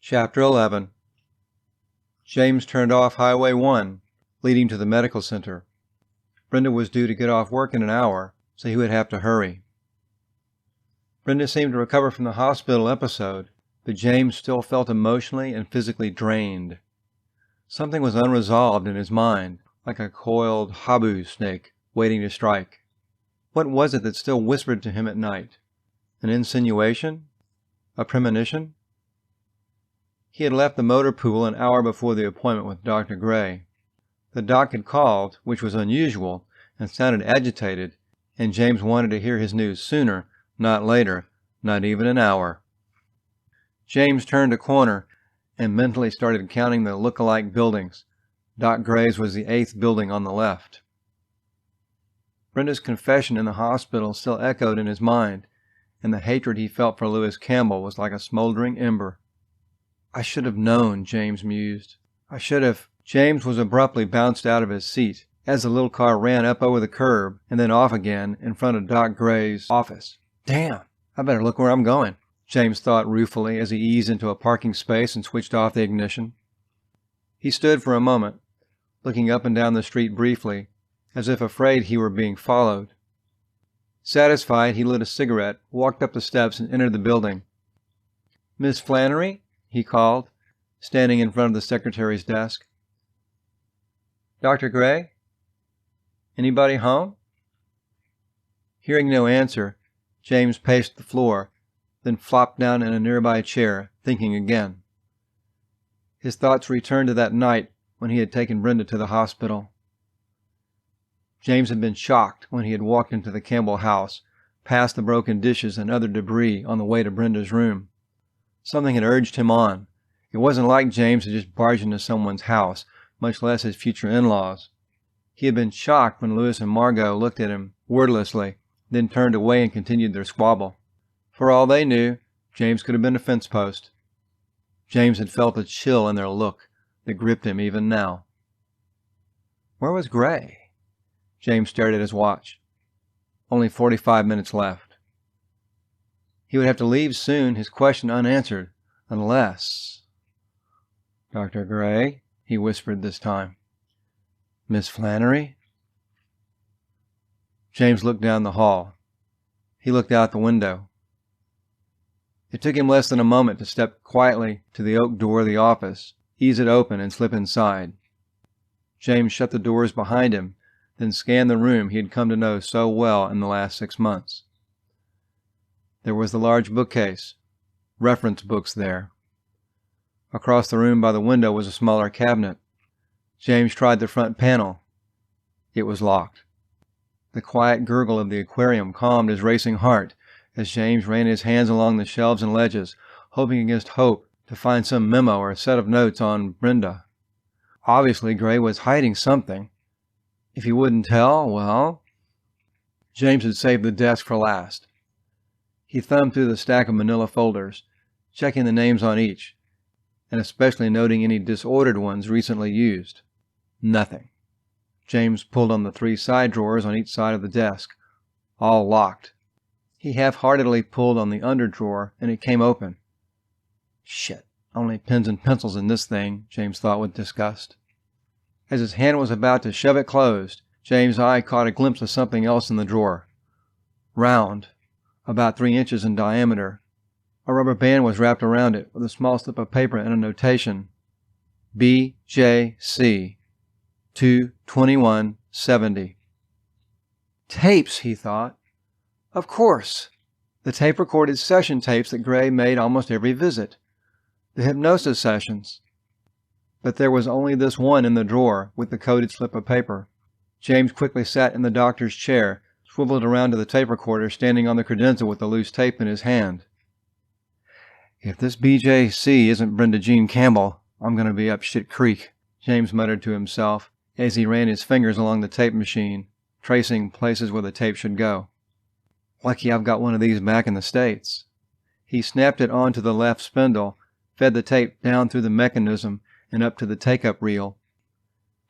Chapter 11. James turned off Highway 1, leading to the medical center. Brenda was due to get off work in an hour, so he would have to hurry. Brenda seemed to recover from the hospital episode, but James still felt emotionally and physically drained. Something was unresolved in his mind, like a coiled habu snake waiting to strike. What was it that still whispered to him at night? An insinuation? A premonition? He had left the motor pool an hour before the appointment with Dr. Gray. The doc had called, which was unusual, and sounded agitated, and James wanted to hear his news sooner, not later, not even an hour. James turned a corner and mentally started counting the look-alike buildings. Doc Gray's was the 8th building on the left. Brenda's confession in the hospital still echoed in his mind, and the hatred he felt for Lewis Campbell was like a smoldering ember. I should have known, James mused. I should have. James was abruptly bounced out of his seat as the little car ran up over the curb and then off again in front of Doc Gray's office. Damn, I better look where I'm going, James thought ruefully as he eased into a parking space and switched off the ignition. He stood for a moment, looking up and down the street briefly, as if afraid he were being followed. Satisfied, he lit a cigarette, walked up the steps, and entered the building. Miss Flannery? He called, standing in front of the secretary's desk. Dr. Gray? Anybody home? Hearing no answer, James paced the floor, then flopped down in a nearby chair, thinking again. His thoughts returned to that night when he had taken Brenda to the hospital. James had been shocked when he had walked into the Campbell house, past the broken dishes and other debris on the way to Brenda's room. Something had urged him on. It wasn't like James to just barge into someone's house, much less his future in-laws. He had been shocked when Lewis and Margot looked at him wordlessly, then turned away and continued their squabble. For all they knew, James could have been a fence post. James had felt a chill in their look that gripped him even now. Where was Gray? James stared at his watch. Only 45 minutes left. He would have to leave soon, his question unanswered, unless... Dr. Gray, he whispered this time. Miss Flannery? James looked down the hall. He looked out the window. It took him less than a moment to step quietly to the oak door of the office, ease it open, and slip inside. James shut the doors behind him, then scanned the room he had come to know so well in the last 6 months. There was the large bookcase, reference books there. Across the room by the window was a smaller cabinet. James tried the front panel. It was locked. The quiet gurgle of the aquarium calmed his racing heart as James ran his hands along the shelves and ledges, hoping against hope to find some memo or a set of notes on Brenda. Obviously, Gray was hiding something. If he wouldn't tell, well... James had saved the desk for last. He thumbed through the stack of manila folders, checking the names on each, and especially noting any disordered ones recently used. Nothing. James pulled on the 3 side drawers on each side of the desk, all locked. He half-heartedly pulled on the under drawer, and it came open. Shit, only pens and pencils in this thing, James thought with disgust. As his hand was about to shove it closed, James' eye caught a glimpse of something else in the drawer. Round, about 3 inches in diameter. A rubber band was wrapped around it with a small slip of paper and a notation. BJC 22170. Tapes, he thought. Of course. The tape-recorded session tapes that Gray made almost every visit. The hypnosis sessions. But there was only this one in the drawer with the coded slip of paper. James quickly sat in the doctor's chair, swiveled around to the tape recorder, standing on the credenza with the loose tape in his hand. If this BJC isn't Brenda Jean Campbell, I'm going to be up shit creek, James muttered to himself as he ran his fingers along the tape machine, tracing places where the tape should go. Lucky I've got one of these back in the States. He snapped it onto the left spindle, fed the tape down through the mechanism and up to the take-up reel.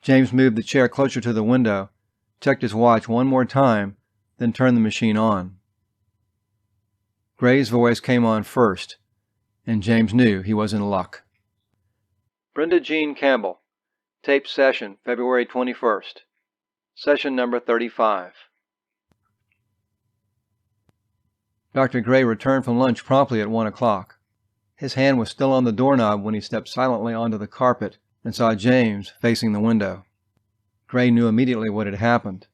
James moved the chair closer to the window, checked his watch one more time, then turned the machine on. Gray's voice came on first, and James knew he was in luck. Brenda Jean Campbell. Tape session, February 21st. Session number 35. Dr. Gray returned from lunch promptly at 1 o'clock. His hand was still on the doorknob when he stepped silently onto the carpet and saw James facing the window. Gray knew immediately what had happened.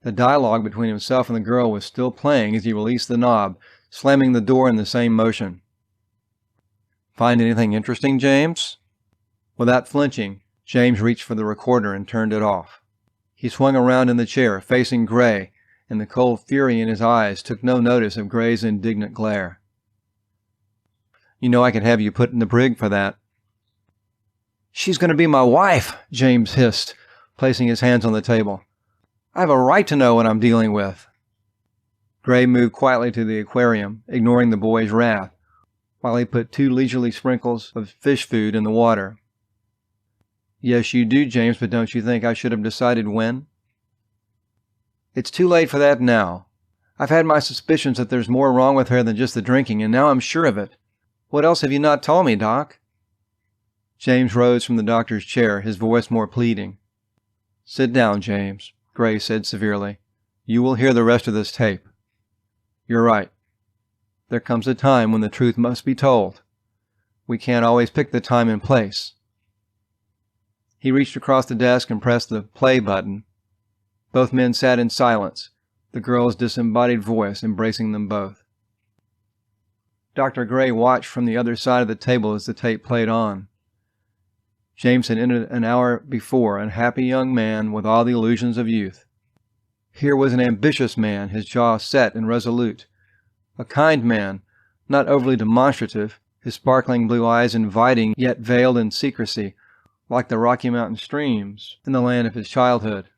The dialogue between himself and the girl was still playing as he released the knob, slamming the door in the same motion. "Find anything interesting, James?" Without flinching, James reached for the recorder and turned it off. He swung around in the chair, facing Gray, and the cold fury in his eyes took no notice of Gray's indignant glare. "You know I could have you put in the brig for that." "She's going to be my wife," James hissed, placing his hands on the table. "I have a right to know what I'm dealing with." Gray moved quietly to the aquarium, ignoring the boy's wrath, while he put 2 leisurely sprinkles of fish food in the water. "Yes, you do, James, but don't you think I should have decided when?" "It's too late for that now. I've had my suspicions that there's more wrong with her than just the drinking, and now I'm sure of it. What else have you not told me, Doc?" James rose from the doctor's chair, his voice more pleading. "Sit down, James," Gray said severely. "You will hear the rest of this tape. You're right. There comes a time when the truth must be told. We can't always pick the time and place." He reached across the desk and pressed the play button. Both men sat in silence, the girl's disembodied voice embracing them both. Dr. Gray watched from the other side of the table as the tape played on. James had entered an hour before, a happy young man with all the illusions of youth. Here was an ambitious man, his jaw set and resolute. A kind man, not overly demonstrative, his sparkling blue eyes inviting yet veiled in secrecy, like the Rocky Mountain streams in the land of his childhood.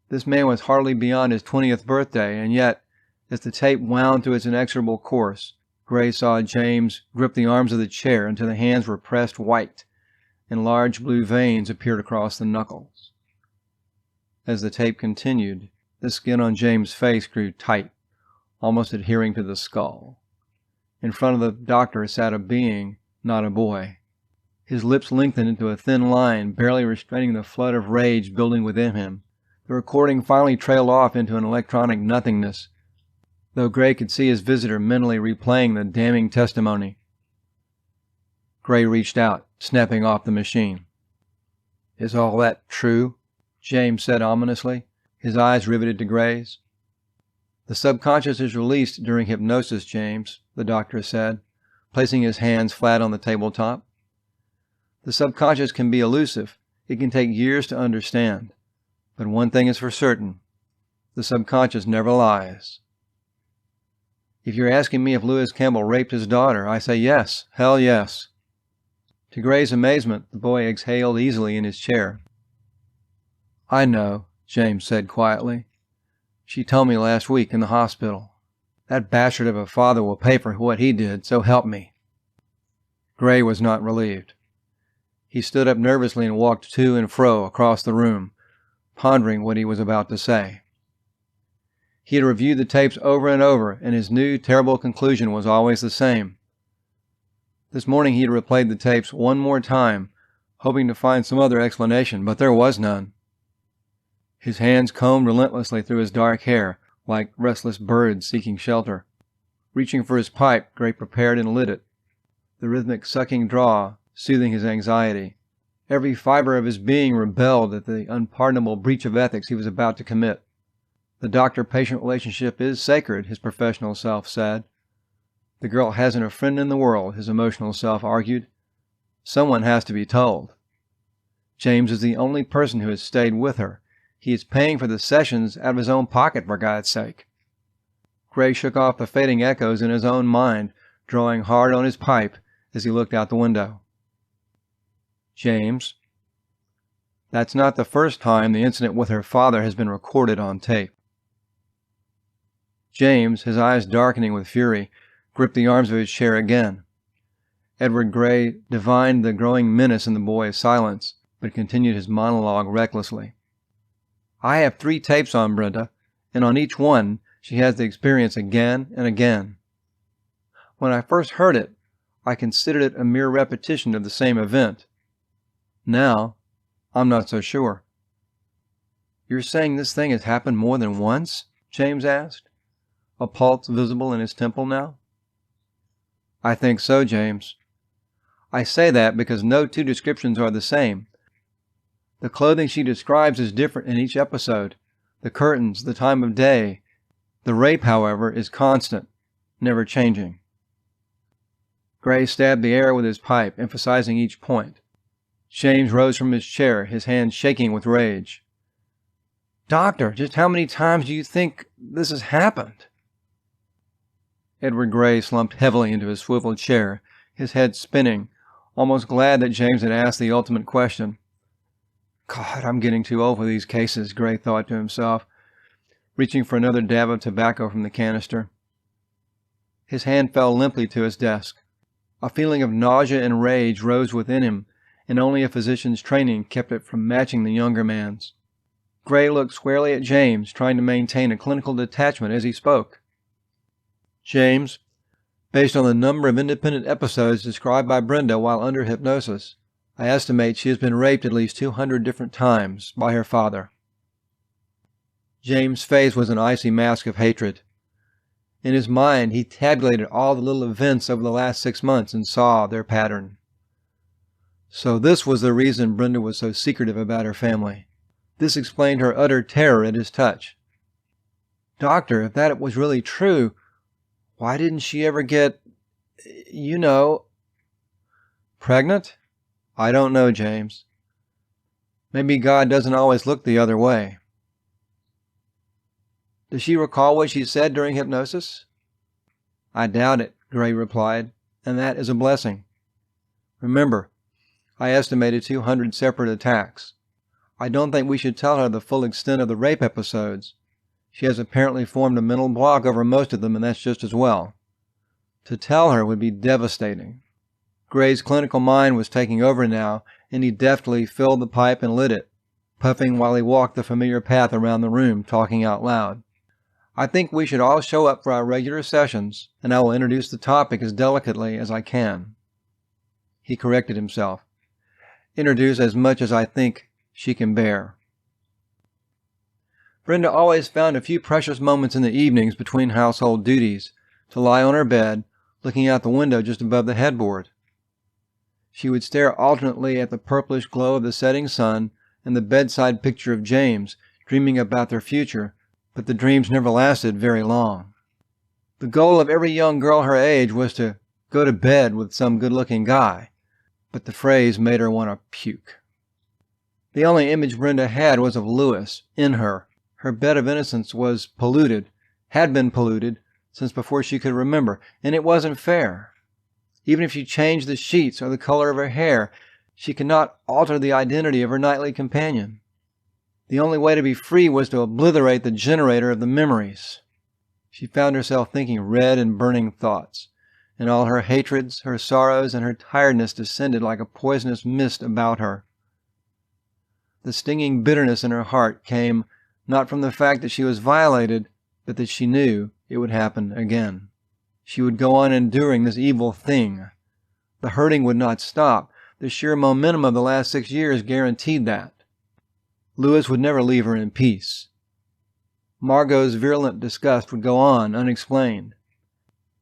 This man was hardly beyond his 20th birthday, and yet, as the tape wound through its inexorable course, Gray saw James grip the arms of the chair until the hands were pressed white, and large blue veins appeared across the knuckles. As the tape continued, the skin on James' face grew tight, almost adhering to the skull. In front of the doctor sat a being, not a boy. His lips lengthened into a thin line, barely restraining the flood of rage building within him. The recording finally trailed off into an electronic nothingness, though Gray could see his visitor mentally replaying the damning testimony. Gray reached out, snapping off the machine. "Is all that true?" James said ominously, his eyes riveted to Gray's. "The subconscious is released during hypnosis, James," the doctor said, placing his hands flat on the tabletop. "The subconscious can be elusive. It can take years to understand. But one thing is for certain. The subconscious never lies. If you're asking me if Lewis Campbell raped his daughter, I say yes. Hell yes." To Gray's amazement, the boy exhaled easily in his chair. "I know," James said quietly. "She told me last week in the hospital. That bastard of a father will pay for what he did, so help me." Gray was not relieved. He stood up nervously and walked to and fro across the room, pondering what he was about to say. He had reviewed the tapes over and over, and his new, terrible conclusion was always the same. This morning he had replayed the tapes one more time, hoping to find some other explanation, but there was none. His hands combed relentlessly through his dark hair, like restless birds seeking shelter. Reaching for his pipe, Gray prepared and lit it, the rhythmic sucking draw soothing his anxiety. Every fiber of his being rebelled at the unpardonable breach of ethics he was about to commit. The doctor-patient relationship is sacred, his professional self said. The girl hasn't a friend in the world, his emotional self argued. Someone has to be told. James is the only person who has stayed with her. He is paying for the sessions out of his own pocket, for God's sake. Gray shook off the fading echoes in his own mind, drawing hard on his pipe as he looked out the window. "James, that's not the first time the incident with her father has been recorded on tape." James, his eyes darkening with fury, gripped the arms of his chair again. Edward Gray divined the growing menace in the boy's silence, but continued his monologue recklessly. "I have 3 tapes on Brenda, and on each one she has the experience again and again. When I first heard it, I considered it a mere repetition of the same event, Now, I'm not so sure. You're saying this thing has happened more than once? James asked, a pulse visible in his temple now. I think so, James. I say that because no two descriptions are the same. The clothing she describes is different in each episode. The curtains, the time of day. The rape, however, is constant, never changing. Gray stabbed the air with his pipe, emphasizing each point. James rose from his chair, his hands shaking with rage. Doctor, just how many times do you think this has happened? Edward Gray slumped heavily into his swivel chair, his head spinning, almost glad that James had asked the ultimate question. God, I'm getting too old for these cases, Gray thought to himself, reaching for another dab of tobacco from the canister. His hand fell limply to his desk. A feeling of nausea and rage rose within him, and only a physician's training kept it from matching the younger man's. Gray looked squarely at James, trying to maintain a clinical detachment as he spoke. James, based on the number of independent episodes described by Brenda while under hypnosis, I estimate she has been raped at least 200 different times by her father. James' face was an icy mask of hatred. In his mind, he tabulated all the little events over the last 6 months and saw their pattern. So this was the reason Brenda was so secretive about her family. This explained her utter terror at his touch. Doctor, if that was really true, why didn't she ever get, pregnant? I don't know, James. Maybe God doesn't always look the other way. Does she recall what she said during hypnosis? I doubt it, Gray replied, and that is a blessing. Remember, I estimated 200 separate attacks. I don't think we should tell her the full extent of the rape episodes. She has apparently formed a mental block over most of them, and that's just as well. To tell her would be devastating. Gray's clinical mind was taking over now, and he deftly filled the pipe and lit it, puffing while he walked the familiar path around the room, talking out loud. I think we should all show up for our regular sessions, and I will introduce the topic as delicately as I can. He corrected himself. Introduce as much as I think she can bear. Brenda always found a few precious moments in the evenings between household duties to lie on her bed, looking out the window just above the headboard. She would stare alternately at the purplish glow of the setting sun and the bedside picture of James, dreaming about their future, but the dreams never lasted very long. The goal of every young girl her age was to go to bed with some good-looking guy, but the phrase made her want to puke. The only image Brenda had was of Louis, in her. Her bed of innocence was polluted, had been polluted, since before she could remember, and it wasn't fair. Even if she changed the sheets or the color of her hair, she could not alter the identity of her nightly companion. The only way to be free was to obliterate the generator of the memories. She found herself thinking red and burning thoughts, and all her hatreds, her sorrows, and her tiredness descended like a poisonous mist about her. The stinging bitterness in her heart came not from the fact that she was violated, but that she knew it would happen again. She would go on enduring this evil thing. The hurting would not stop. The sheer momentum of the last 6 years guaranteed that. Louis would never leave her in peace. Margot's virulent disgust would go on unexplained.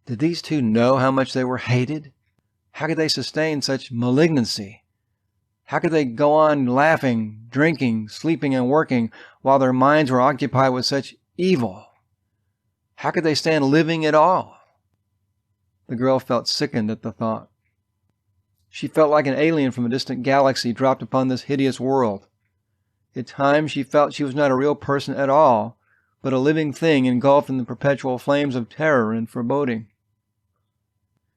Did these two know how much they were hated? How could they sustain such malignancy? How could they go on laughing, drinking, sleeping, and working while their minds were occupied with such evil? How could they stand living at all? The girl felt sickened at the thought. She felt like an alien from a distant galaxy dropped upon this hideous world. At times she felt she was not a real person at all, but a living thing engulfed in the perpetual flames of terror and foreboding.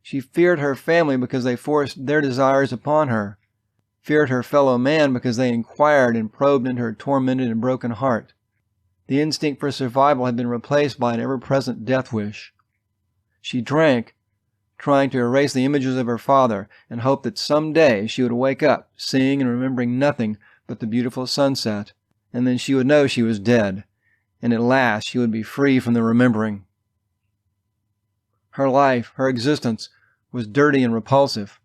She feared her family because they forced their desires upon her, feared her fellow man because they inquired and probed into her tormented and broken heart. The instinct for survival had been replaced by an ever-present death wish. She drank, trying to erase the images of her father, and hoped that someday she would wake up, seeing and remembering nothing but the beautiful sunset, and then she would know she was dead, and at last she would be free from the remembering. Her life, her existence, was dirty and repulsive.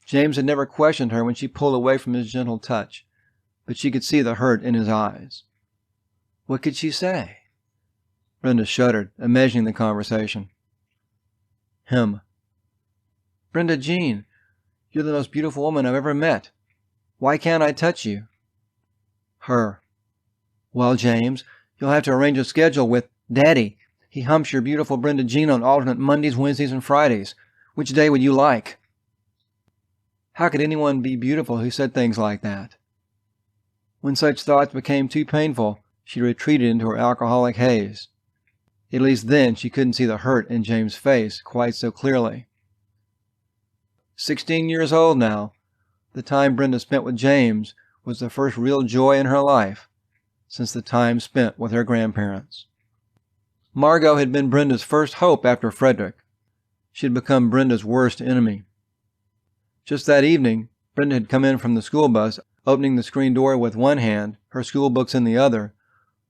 James had never questioned her when she pulled away from his gentle touch, but she could see the hurt in his eyes. What could she say? Brenda shuddered, imagining the conversation. Him. Brenda Jean, you're the most beautiful woman I've ever met. Why can't I touch you? Her. Well, James, you'll have to arrange a schedule with Daddy. He humps your beautiful Brenda Jean on alternate Mondays, Wednesdays, and Fridays. Which day would you like? How could anyone be beautiful who said things like that? When such thoughts became too painful, she retreated into her alcoholic haze. At least then she couldn't see the hurt in James' face quite so clearly. 16 years old now, the time Brenda spent with James was the first real joy in her life since the time spent with her grandparents. Margot had been Brenda's first hope after Frederick. She had become Brenda's worst enemy. Just that evening, Brenda had come in from the school bus, opening the screen door with one hand, her school books in the other,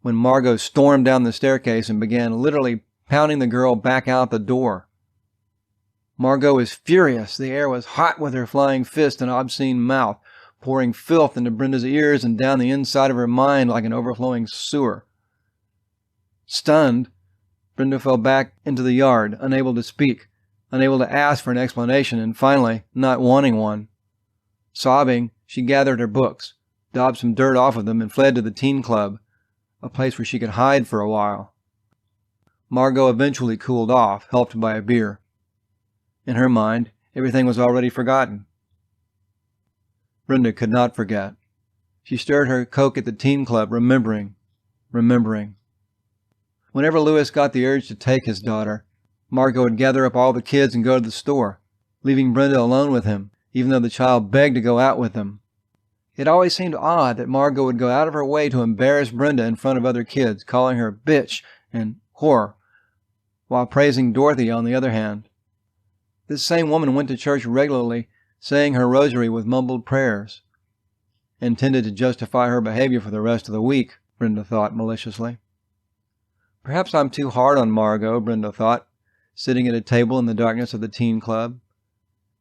when Margot stormed down the staircase and began literally pounding the girl back out the door. Margot was furious. The air was hot with her flying fist and obscene mouth, pouring filth into Brenda's ears and down the inside of her mind like an overflowing sewer. Stunned, Brenda fell back into the yard, unable to speak, unable to ask for an explanation, and finally, not wanting one. Sobbing, she gathered her books, daubed some dirt off of them, and fled to the teen club, a place where she could hide for a while. Margot eventually cooled off, helped by a beer. In her mind, everything was already forgotten. Brenda could not forget. She stirred her Coke at the teen club, remembering. Whenever Louis got the urge to take his daughter, Margot would gather up all the kids and go to the store, leaving Brenda alone with him, even though the child begged to go out with them. It always seemed odd that Margot would go out of her way to embarrass Brenda in front of other kids, calling her bitch and whore, while praising Dorothy on the other hand. This same woman went to church regularly, saying her rosary with mumbled prayers. Intended to justify her behavior for the rest of the week, Brenda thought maliciously. Perhaps I'm too hard on Margot, Brenda thought, sitting at a table in the darkness of the teen club.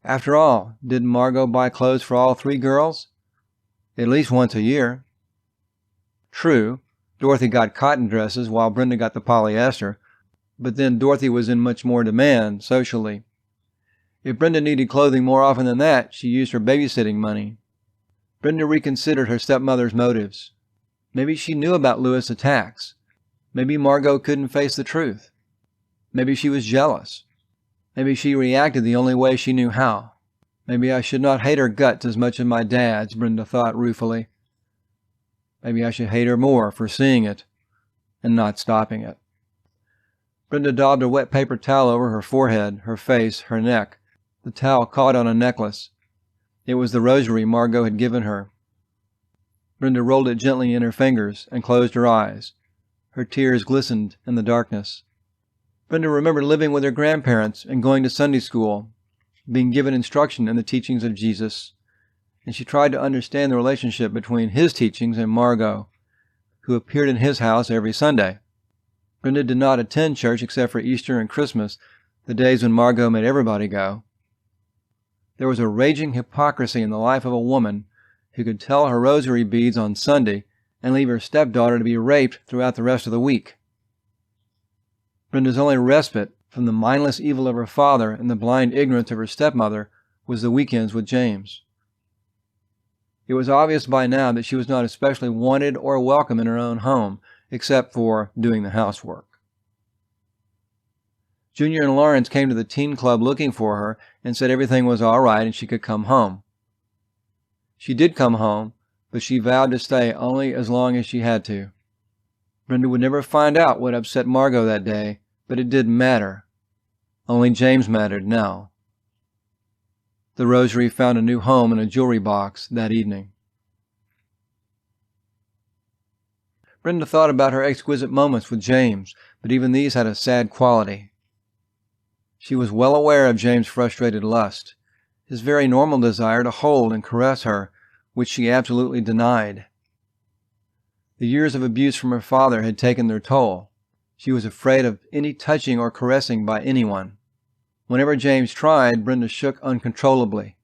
After all, didn't Margot buy clothes for all 3 girls? At least once a year. True, Dorothy got cotton dresses while Brenda got the polyester, but then Dorothy was in much more demand socially. If Brenda needed clothing more often than that, she used her babysitting money. Brenda reconsidered her stepmother's motives. Maybe she knew about Louis' attacks. Maybe Margot couldn't face the truth. Maybe she was jealous. Maybe she reacted the only way she knew how. Maybe I should not hate her guts as much as my dad's, Brenda thought ruefully. Maybe I should hate her more for seeing it and not stopping it. Brenda daubed a wet paper towel over her forehead, her face, her neck. The towel caught on a necklace. It was the rosary Margot had given her. Brenda rolled it gently in her fingers and closed her eyes. Her tears glistened in the darkness. Brenda remembered living with her grandparents and going to Sunday school, being given instruction in the teachings of Jesus, and she tried to understand the relationship between his teachings and Margot, who appeared in his house every Sunday. Brenda did not attend church except for Easter and Christmas, the days when Margot made everybody go. There was a raging hypocrisy in the life of a woman who could tell her rosary beads on Sunday and leave her stepdaughter to be raped throughout the rest of the week. Brenda's only respite from the mindless evil of her father and the blind ignorance of her stepmother was the weekends with James. It was obvious by now that she was not especially wanted or welcome in her own home, except for doing the housework. Junior and Lawrence came to the teen club looking for her and said everything was all right and she could come home. She did come home, but she vowed to stay only as long as she had to. Brenda would never find out what upset Margot that day, but it didn't matter. Only James mattered now. The rosary found a new home in a jewelry box that evening. Brenda thought about her exquisite moments with James, but even these had a sad quality. She was well aware of James' frustrated lust, his very normal desire to hold and caress her, which she absolutely denied. The years of abuse from her father had taken their toll. She was afraid of any touching or caressing by anyone. Whenever James tried, Brenda shook uncontrollably.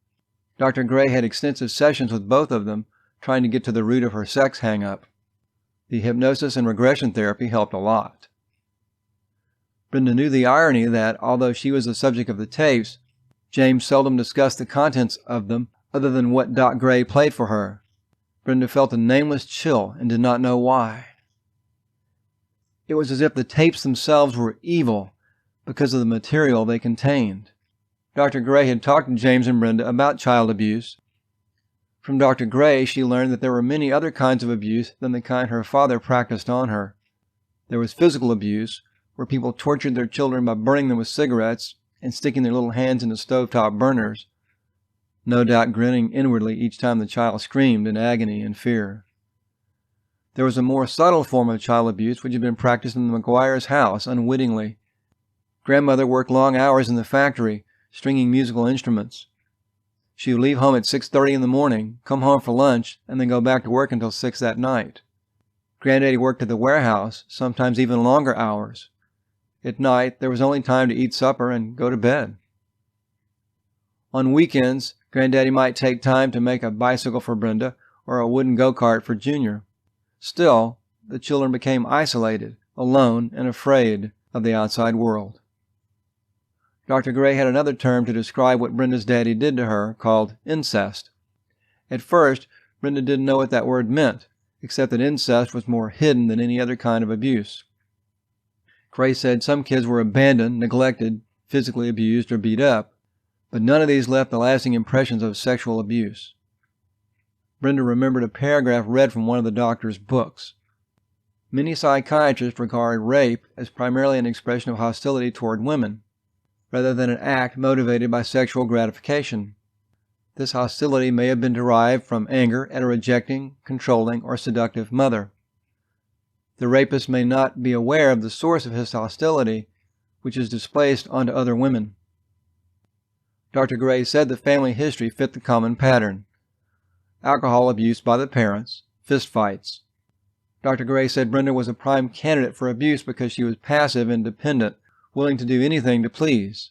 Dr. Gray had extensive sessions with both of them, trying to get to the root of her sex hang-up. The hypnosis and regression therapy helped a lot. Brenda knew the irony that, although she was the subject of the tapes, James seldom discussed the contents of them other than what Doc Gray played for her. Brenda felt a nameless chill and did not know why. It was as if the tapes themselves were evil because of the material they contained. Dr. Gray had talked to James and Brenda about child abuse. From Dr. Gray, she learned that there were many other kinds of abuse than the kind her father practiced on her. There was physical abuse, where people tortured their children by burning them with cigarettes and sticking their little hands into stovetop burners, no doubt grinning inwardly each time the child screamed in agony and fear. There was a more subtle form of child abuse which had been practiced in the McGuire's house unwittingly. Grandmother worked long hours in the factory, stringing musical instruments. She would leave home at 6:30 in the morning, come home for lunch, and then go back to work until 6 that night. Granddaddy worked at the warehouse, sometimes even longer hours. At night, there was only time to eat supper and go to bed. On weekends, Granddaddy might take time to make a bicycle for Brenda or a wooden go-kart for Junior. Still, the children became isolated, alone, and afraid of the outside world. Dr. Gray had another term to describe what Brenda's daddy did to her, called incest. At first, Brenda didn't know what that word meant, except that incest was more hidden than any other kind of abuse. Gray said some kids were abandoned, neglected, physically abused, or beat up, but none of these left the lasting impressions of sexual abuse. Brenda remembered a paragraph read from one of the doctor's books. Many psychiatrists regard rape as primarily an expression of hostility toward women, rather than an act motivated by sexual gratification. This hostility may have been derived from anger at a rejecting, controlling, or seductive mother. The rapist may not be aware of the source of his hostility, which is displaced onto other women. Dr. Gray said that family history fit the common pattern: alcohol abuse by the parents, fistfights. Dr. Gray said Brenda was a prime candidate for abuse because she was passive and dependent, willing to do anything to please.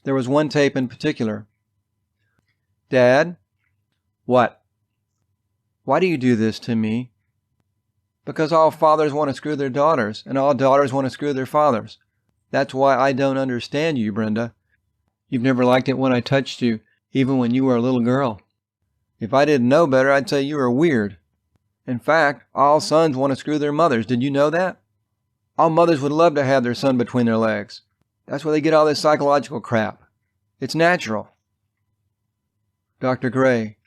There was one tape in particular. "Dad?" "What?" "Why do you do this to me?" "Because all fathers want to screw their daughters, and all daughters want to screw their fathers. That's why I don't understand you, Brenda. You've never liked it when I touched you, even when you were a little girl. If I didn't know better, I'd say you were weird. In fact, all sons want to screw their mothers. Did you know that? All mothers would love to have their son between their legs. That's where they get all this psychological crap. It's natural." "Dr. Gray,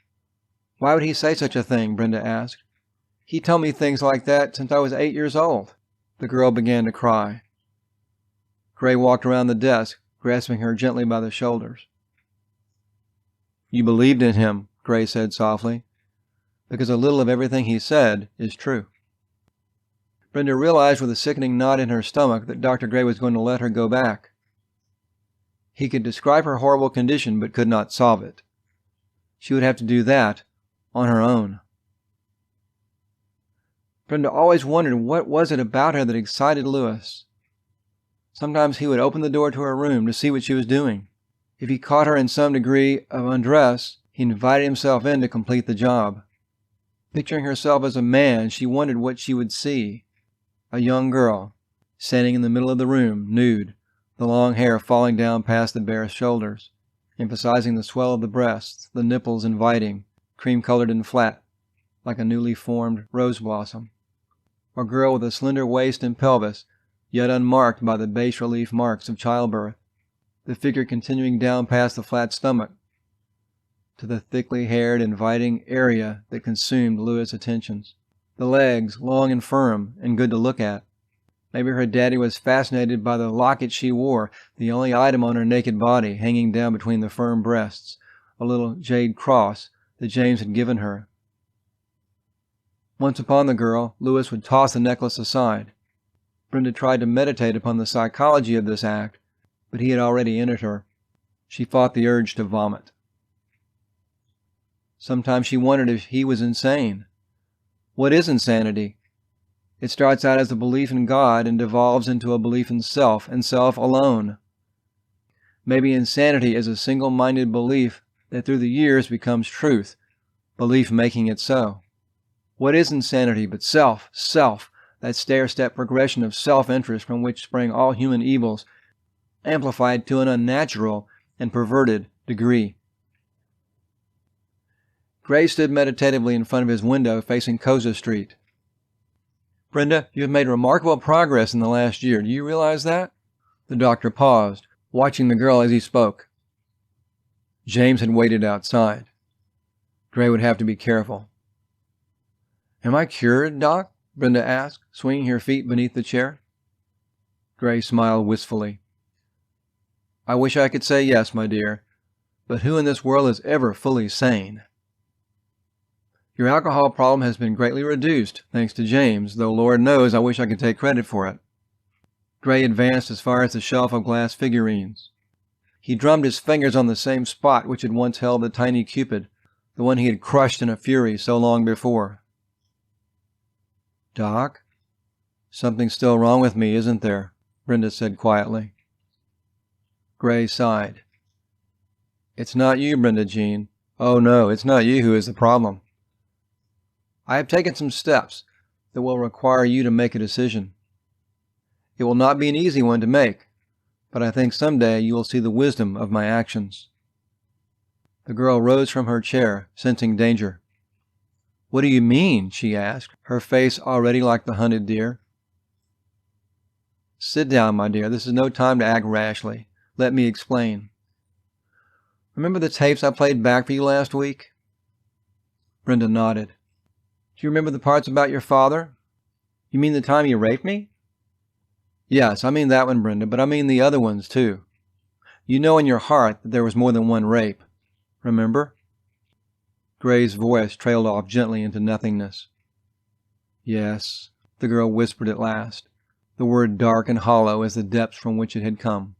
why would he say such a thing?" Brenda asked. "He told me things like that since I was 8 years old." The girl began to cry. Gray walked around the desk, grasping her gently by the shoulders. "You believed in him," Gray said softly, "because a little of everything he said is true." Brenda realized with a sickening knot in her stomach that Dr. Gray was going to let her go back. He could describe her horrible condition but could not solve it. She would have to do that on her own. Brenda always wondered what was it about her that excited Lewis. Sometimes he would open the door to her room to see what she was doing. If he caught her in some degree of undress, he invited himself in to complete the job. Picturing herself as a man, she wondered what she would see. A young girl, standing in the middle of the room, nude, the long hair falling down past the bare shoulders, emphasizing the swell of the breasts, the nipples inviting, cream-colored and flat, like a newly formed rose blossom. A girl with a slender waist and pelvis, yet unmarked by the bas-relief marks of childbirth, the figure continuing down past the flat stomach, to the thickly haired, inviting area that consumed Lewis' attentions. The legs, long and firm, and good to look at. Maybe her daddy was fascinated by the locket she wore, the only item on her naked body, hanging down between the firm breasts, a little jade cross that James had given her. Once upon the girl, Lewis would toss the necklace aside. Brenda tried to meditate upon the psychology of this act, but he had already entered her. She fought the urge to vomit. Sometimes she wondered if he was insane. What is insanity? It starts out as a belief in God and devolves into a belief in self and self alone. Maybe insanity is a single-minded belief that through the years becomes truth, belief making it so. What is insanity but self, that stair-step progression of self-interest from which spring all human evils, amplified to an unnatural and perverted degree. Gray stood meditatively in front of his window facing Koza Street. "Brenda, you have made remarkable progress in the last year. Do you realize that?" The doctor paused, watching the girl as he spoke. James had waited outside. Gray would have to be careful. "Am I cured, Doc?" Brenda asked, swinging her feet beneath the chair. Gray smiled wistfully. "I wish I could say yes, my dear, but who in this world is ever fully sane? Your alcohol problem has been greatly reduced, thanks to James, though Lord knows I wish I could take credit for it." Gray advanced as far as the shelf of glass figurines. He drummed his fingers on the same spot which had once held the tiny Cupid, the one he had crushed in a fury so long before. "Doc, something's still wrong with me, isn't there?" Brenda said quietly. Gray sighed. "It's not you, Brenda Jean. Oh no, it's not you who is the problem. I have taken some steps that will require you to make a decision. It will not be an easy one to make, but I think someday you will see the wisdom of my actions." The girl rose from her chair, sensing danger. "What do you mean?" she asked, her face already like the hunted deer. "Sit down, my dear. This is no time to act rashly. Let me explain. Remember the tapes I played back for you last week?" Brenda nodded. "Do you remember the parts about your father? You mean the time you raped me?" "Yes, I mean that one, Brenda, but I mean the other ones, too. You know in your heart that there was more than one rape. Remember?" Gray's voice trailed off gently into nothingness. "Yes," the girl whispered at last, the word dark and hollow as the depths from which it had come.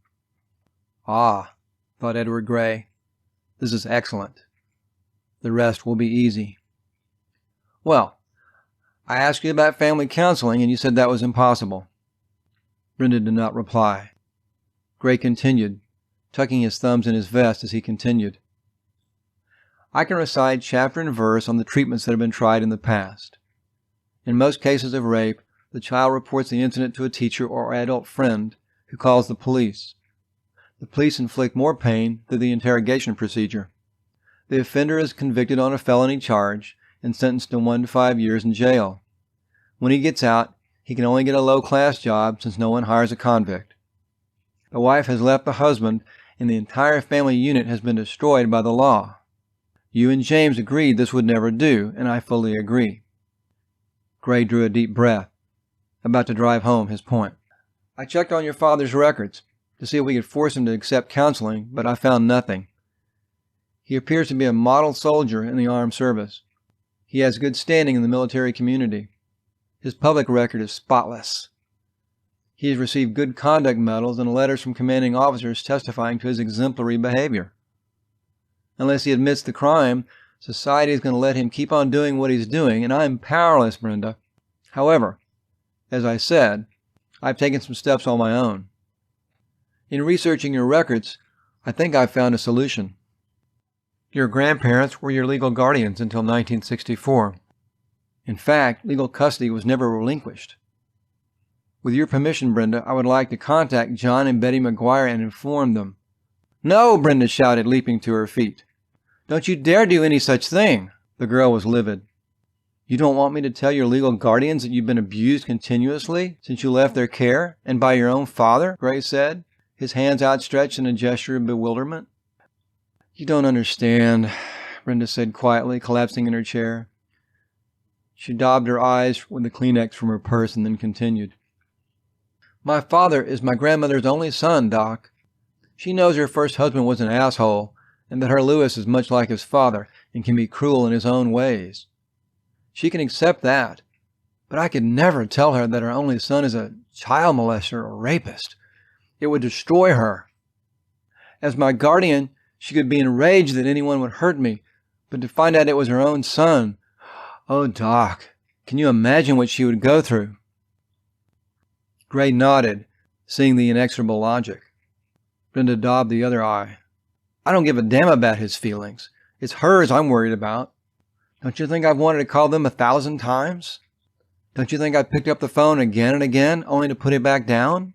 "Ah," thought Edward Gray, "this is excellent. The rest will be easy." "Well, I asked you about family counseling, and you said that was impossible." Brenda did not reply. Gray continued, tucking his thumbs in his vest as he continued. "I can recite chapter and verse on the treatments that have been tried in the past. In most cases of rape, the child reports the incident to a teacher or adult friend who calls the police. The police inflict more pain through the interrogation procedure. The offender is convicted on a felony charge and sentenced to 1 to 5 years in jail. When he gets out, he can only get a low-class job since no one hires a convict. The wife has left the husband, and the entire family unit has been destroyed by the law. You and James agreed this would never do, and I fully agree." Gray drew a deep breath, about to drive home his point. "I checked on your father's records to see if we could force him to accept counseling, but I found nothing. He appears to be a model soldier in the armed service. He has good standing in the military community. His public record is spotless. He has received good conduct medals and letters from commanding officers testifying to his exemplary behavior. Unless he admits the crime, society is going to let him keep on doing what he's doing, and I'm powerless, Brenda. However, as I said, I've taken some steps on my own. In researching your records, I think I've found a solution. Your grandparents were your legal guardians until 1964. In fact, legal custody was never relinquished. With your permission, Brenda, I would like to contact John and Betty McGuire and inform them." "No!" Brenda shouted, leaping to her feet. "Don't you dare do any such thing!" The girl was livid. "You don't want me to tell your legal guardians that you've been abused continuously since you left their care, and by your own father?" Gray said, his hands outstretched in a gesture of bewilderment. "You don't understand," Brenda said quietly, collapsing in her chair. She daubed her eyes with the Kleenex from her purse and then continued. "My father is my grandmother's only son, Doc. She knows her first husband was an asshole, and that her Louis is much like his father and can be cruel in his own ways. She can accept that, but I could never tell her that her only son is a child molester or rapist. It would destroy her. As my guardian, she could be enraged that anyone would hurt me, but to find out it was her own son, oh, Doc, can you imagine what she would go through?" Gray nodded, seeing the inexorable logic. Brenda daubed the other eye. I don't give a damn about his feelings. It's hers I'm worried about. Don't you think I've wanted to call them 1,000 times? Don't you think I picked up the phone again and again, only to put it back down?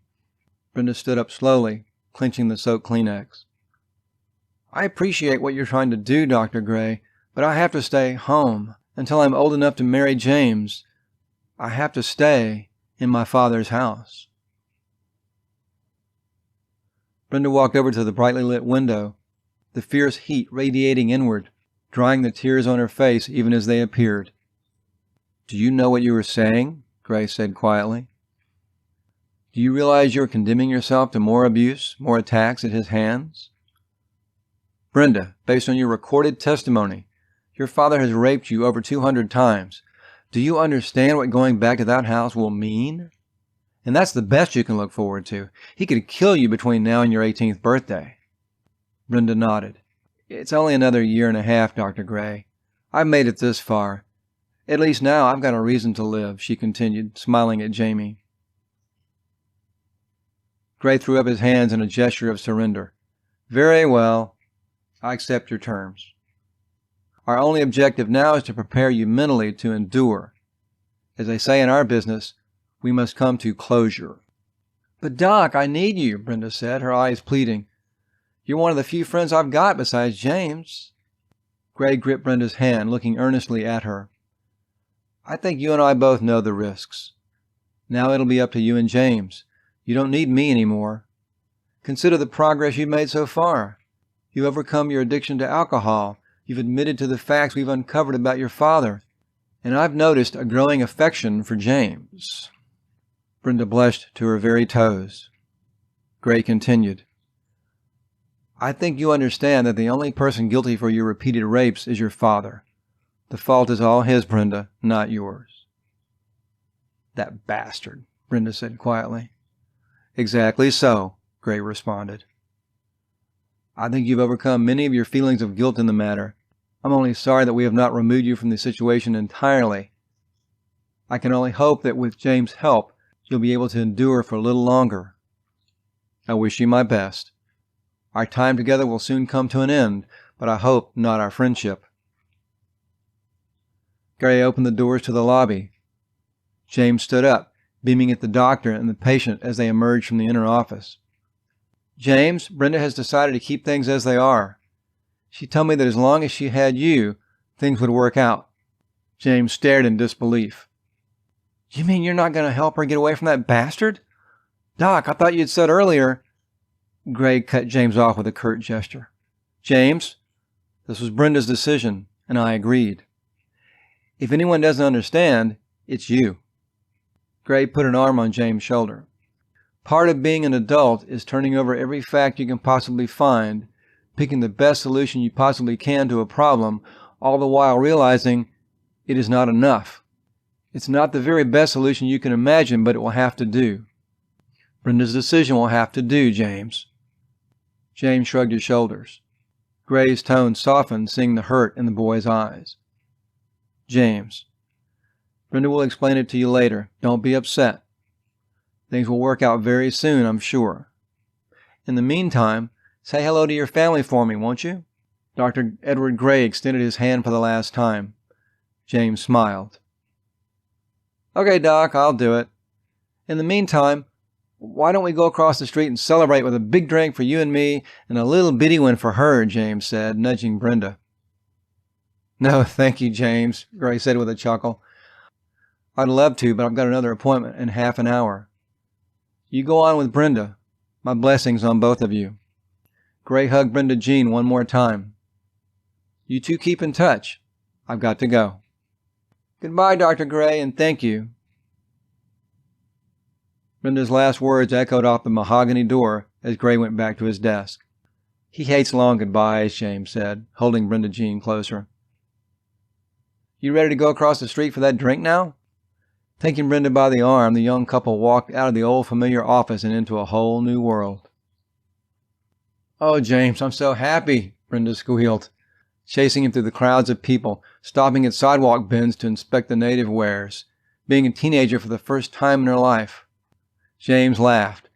Brenda stood up slowly, clenching the soaked Kleenex. I appreciate what you're trying to do, Dr. Gray, but I have to stay home until I'm old enough to marry James. I have to stay in my father's house. Brenda walked over to the brightly lit window, the fierce heat radiating inward, drying the tears on her face even as they appeared. Do you know what you were saying? Gray said quietly. Do you realize you're condemning yourself to more abuse, more attacks at his hands? Brenda, based on your recorded testimony, your father has raped you over 200 times. Do you understand what going back to that house will mean? And that's the best you can look forward to. He could kill you between now and your 18th birthday. Brenda nodded. It's only another year and a half, Dr. Gray. I've made it this far. At least now I've got a reason to live, she continued, smiling at Jamie. Gray threw up his hands in a gesture of surrender. Very well. I accept your terms. Our only objective now is to prepare you mentally to endure. As they say in our business, we must come to closure. But Doc, I need you, Brenda said, her eyes pleading. You're one of the few friends I've got besides James. Gray gripped Brenda's hand, looking earnestly at her. I think you and I both know the risks. Now it'll be up to you and James. You don't need me anymore. Consider the progress you've made so far. You've overcome your addiction to alcohol. You've admitted to the facts we've uncovered about your father. And I've noticed a growing affection for James. Brenda blushed to her very toes. Gray continued. I think you understand that the only person guilty for your repeated rapes is your father. The fault is all his, Brenda, not yours. That bastard, Brenda said quietly. Exactly so, Gray responded. I think you've overcome many of your feelings of guilt in the matter. I'm only sorry that we have not removed you from the situation entirely. I can only hope that with James' help, you'll be able to endure for a little longer. I wish you my best. Our time together will soon come to an end, but I hope not our friendship. Gray opened the doors to the lobby. James stood up, beaming at the doctor and the patient as they emerged from the inner office. James, Brenda has decided to keep things as they are. She told me that as long as she had you, things would work out. James stared in disbelief. You mean you're not going to help her get away from that bastard? Doc, I thought you'd said earlier... Gray cut James off with a curt gesture. James, this was Brenda's decision, and I agreed. If anyone doesn't understand, it's you. Gray put an arm on James' shoulder. Part of being an adult is turning over every fact you can possibly find, picking the best solution you possibly can to a problem, all the while realizing it is not enough. It's not the very best solution you can imagine, but it will have to do. Brenda's decision will have to do, James. James shrugged his shoulders. Gray's tone softened, seeing the hurt in the boy's eyes. James, Brenda will explain it to you later. Don't be upset. Things will work out very soon, I'm sure. In the meantime, say hello to your family for me, won't you? Dr. Edward Gray extended his hand for the last time. James smiled. Okay, Doc, I'll do it. In the meantime, why don't we go across the street and celebrate with a big drink for you and me and a little bitty one for her, James said, nudging Brenda. No, thank you, James, Gray said with a chuckle. I'd love to, but I've got another appointment in half an hour. You go on with Brenda. My blessings on both of you. Gray hugged Brenda Jean one more time. You two keep in touch. I've got to go. Goodbye, Dr. Gray, and thank you. Brenda's last words echoed off the mahogany door as Gray went back to his desk. He hates long goodbyes, James said, holding Brenda Jean closer. You ready to go across the street for that drink now? Taking Brenda by the arm, the young couple walked out of the old familiar office and into a whole new world. Oh, James, I'm so happy, Brenda squealed, chasing him through the crowds of people, stopping at sidewalk bends to inspect the native wares, being a teenager for the first time in her life. James laughed,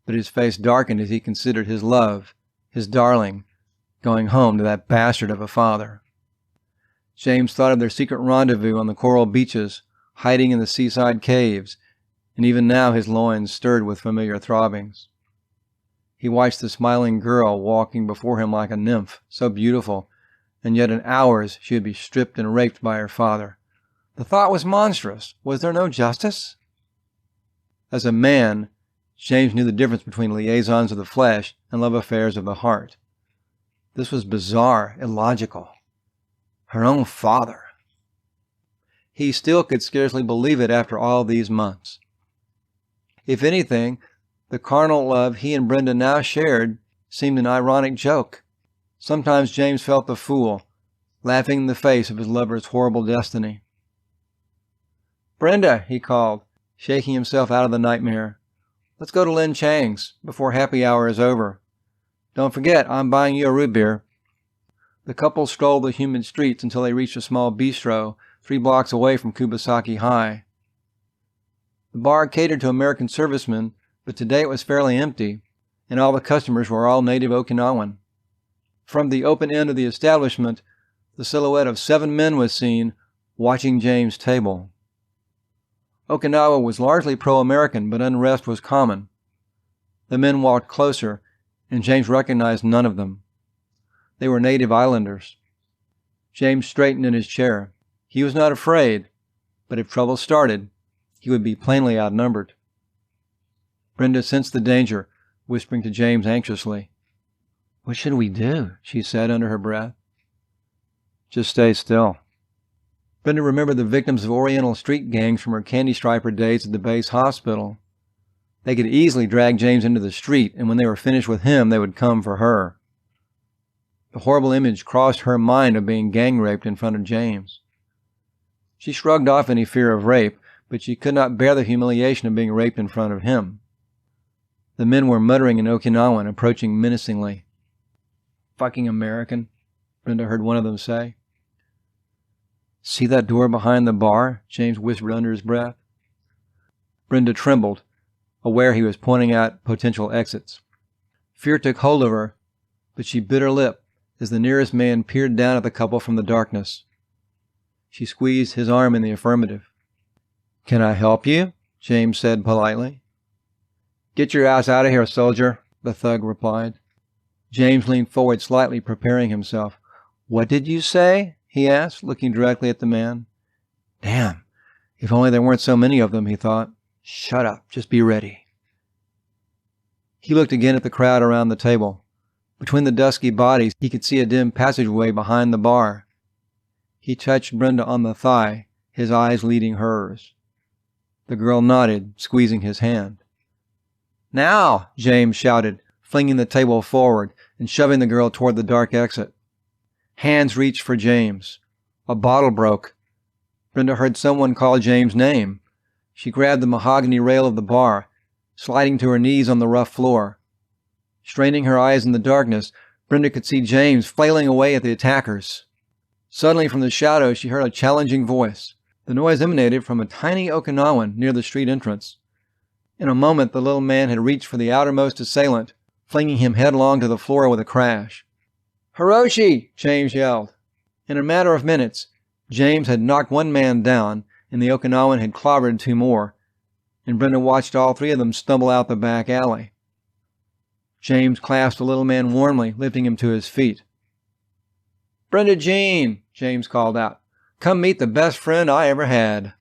but his face darkened as he considered his love, his darling, going home to that bastard of a father. James thought of their secret rendezvous on the coral beaches, hiding in the seaside caves, and even now his loins stirred with familiar throbbings. He watched the smiling girl walking before him like a nymph, so beautiful, and yet in hours she would be stripped and raped by her father. The thought was monstrous. Was there no justice? As a man, James knew the difference between liaisons of the flesh and love affairs of the heart. This was bizarre, illogical. Her own father. He still could scarcely believe it after all these months. If anything, the carnal love he and Brenda now shared seemed an ironic joke. Sometimes James felt the fool, laughing in the face of his lover's horrible destiny. "Brenda," he called, shaking himself out of the nightmare. "Let's go to Lin Chang's before happy hour is over. Don't forget, I'm buying you a root beer." The couple strolled the humid streets until they reached a small bistro 3 blocks away from Kubasaki High. The bar catered to American servicemen, but today it was fairly empty, and all the customers were all native Okinawan. From the open end of the establishment, the silhouette of 7 men was seen, watching James' table. Okinawa was largely pro-American, but unrest was common. The men walked closer, and James recognized none of them. They were native islanders. James straightened in his chair. He was not afraid, but if trouble started, he would be plainly outnumbered. Brenda sensed the danger, whispering to James anxiously. "What should we do?" she said under her breath. "Just stay still." Brenda remembered the victims of Oriental street gangs from her candy striper days at the base hospital. They could easily drag James into the street, and when they were finished with him, they would come for her. The horrible image crossed her mind of being gang raped in front of James. She shrugged off any fear of rape, but she could not bear the humiliation of being raped in front of him. The men were muttering in Okinawan, approaching menacingly. "Fucking American," Brenda heard one of them say. "See that door behind the bar?" James whispered under his breath. Brenda trembled, aware he was pointing out potential exits. Fear took hold of her, but she bit her lip as the nearest man peered down at the couple from the darkness. She squeezed his arm in the affirmative. "Can I help you?" James said politely. "Get your ass out of here, soldier," the thug replied. James leaned forward slightly, preparing himself. "What did you say?" he asked, looking directly at the man. Damn, if only there weren't so many of them, he thought. Shut up, just be ready. He looked again at the crowd around the table. Between the dusky bodies, he could see a dim passageway behind the bar. He touched Brenda on the thigh, his eyes leading hers. The girl nodded, squeezing his hand. "Now!" James shouted, flinging the table forward and shoving the girl toward the dark exit. Hands reached for James. A bottle broke. Brenda heard someone call James' name. She grabbed the mahogany rail of the bar, sliding to her knees on the rough floor. Straining her eyes in the darkness, Brenda could see James flailing away at the attackers. Suddenly from the shadows she heard a challenging voice. The noise emanated from a tiny Okinawan near the street entrance. In a moment the little man had reached for the outermost assailant, flinging him headlong to the floor with a crash. "Hiroshi!" James yelled. In a matter of minutes, James had knocked one man down, and the Okinawan had clobbered 2 more, and Brenda watched all 3 of them stumble out the back alley. James clasped the little man warmly, lifting him to his feet. "Brenda Jean," James called out. "Come meet the best friend I ever had."